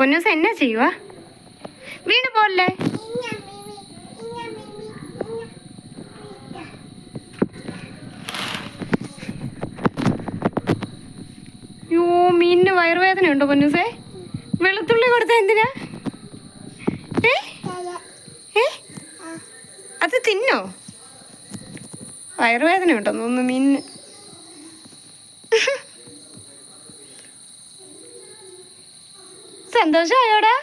പൊന്നൂസ് എന്നാ ചെയ്യുക? വീണ് പോലെ യോ, മീനിന് വയറുവേദന ഉണ്ടോ പൊന്നൂസേ? വെളുത്തുള്ളി കൊടുത്ത എന്തിനാ? അത് തിന്നോ? വയറുവേദന ഉണ്ടോ തോന്നുന്നു മീനിന്. സന്തോഷമായോടാ?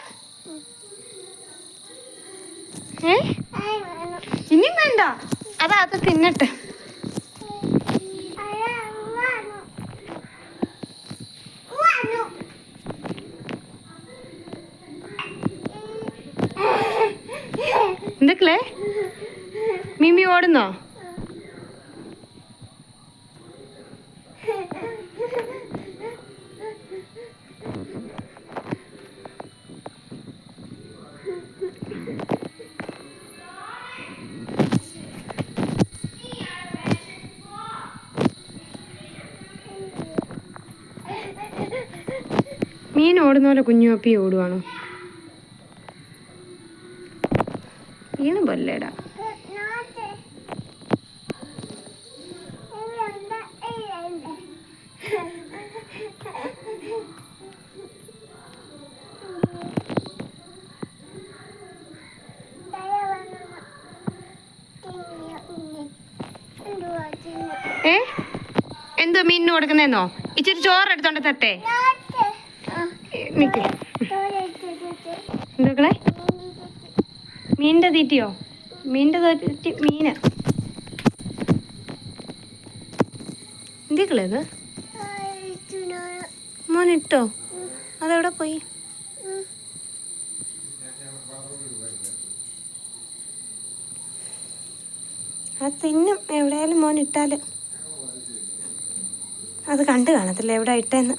ഇനിയും വേണ്ട, അതാ അത് തിന്നട്ടെ. എന്തൊക്കെ മിമി ഓടുന്നോ? മീൻ ഓടുന്ന പോലെ കുഞ്ഞു അപ്പി ഓടുവാണോ? വീണ് പൊല്ലേടാ. എന്തോ മീനിന് കൊടുക്കുന്നേന്നോ? ഇച്ചിരി ചോറ് എടുത്തോണ്ട് തട്ടെ. എന്തൊക്കെ മീനിന്റെ തീറ്റിയോ? മീനിന്റെ തീറ്റി മീന് എന്തൊക്കെ മോനിട്ടോ? അതെവിടെ പോയി? അത് തിന്നും എവിടെയായാലും മോൻ ഇട്ടാല്. അത് കണ്ടു കാണത്തില്ല എവിടെ ഇട്ടെന്ന്.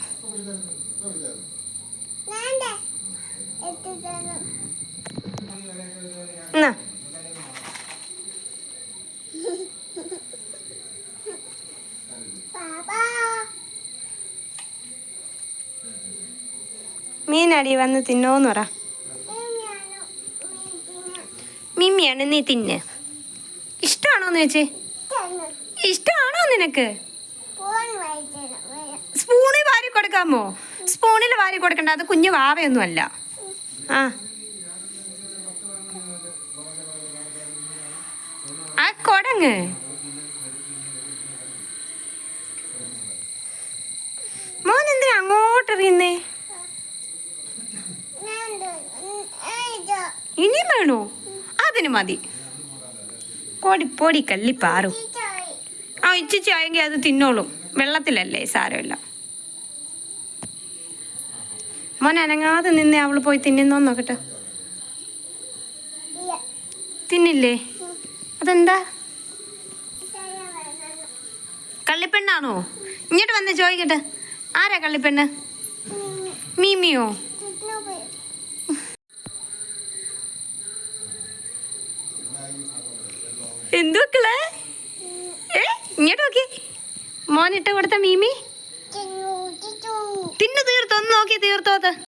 എന്നാ മീനടി വന്ന് തിന്നോന്ന് പറ. മിമ്മിയാണ് നീ തിന്ന്. ഇഷ്ടമാണോന്ന് ചോദിച്ചേ? ഇഷ്ടമാണോ നിനക്ക്? സ്പൂണിൽ വാരി കൊടുക്കാമോ? സ്പൂണിൽ വാരി കൊടുക്കണ്ട, അത് കുഞ്ഞു വാവയൊന്നും അല്ല. ആ കൊടങ്ങ് മോൻ എന്തിനാ അങ്ങോട്ടെറിയുന്നേ? ഇനിയും വേണോ? അതിന് മതി. പൊടി കല്ലിപ്പാറും. ഇച്ചിച്ചായെങ്കിൽ അത് തിന്നോളും. വെള്ളത്തിലല്ലേ, സാരമില്ല. മോൻ അനങ്ങാതെ നിന്നേ അവള് പോയി തിന്നുന്നോ നോക്കട്ടെ. തിന്നില്ലേ? അതെന്താ? കള്ളിപ്പെണ്ണാണോ? ഇങ്ങോട്ട് വന്ന് ചോദിക്കട്ടെ, ആരാ കള്ളിപ്പെണ്ണ്? മീമിയോ? എന്തുക്കളെ? ഇങ്ങോട്ട് നോക്കി. മോനിട്ട് കൊടുത്ത മീമി തിന്നു തീർത്തോ? ഒന്ന് നോക്കി തീർത്തോ അത്?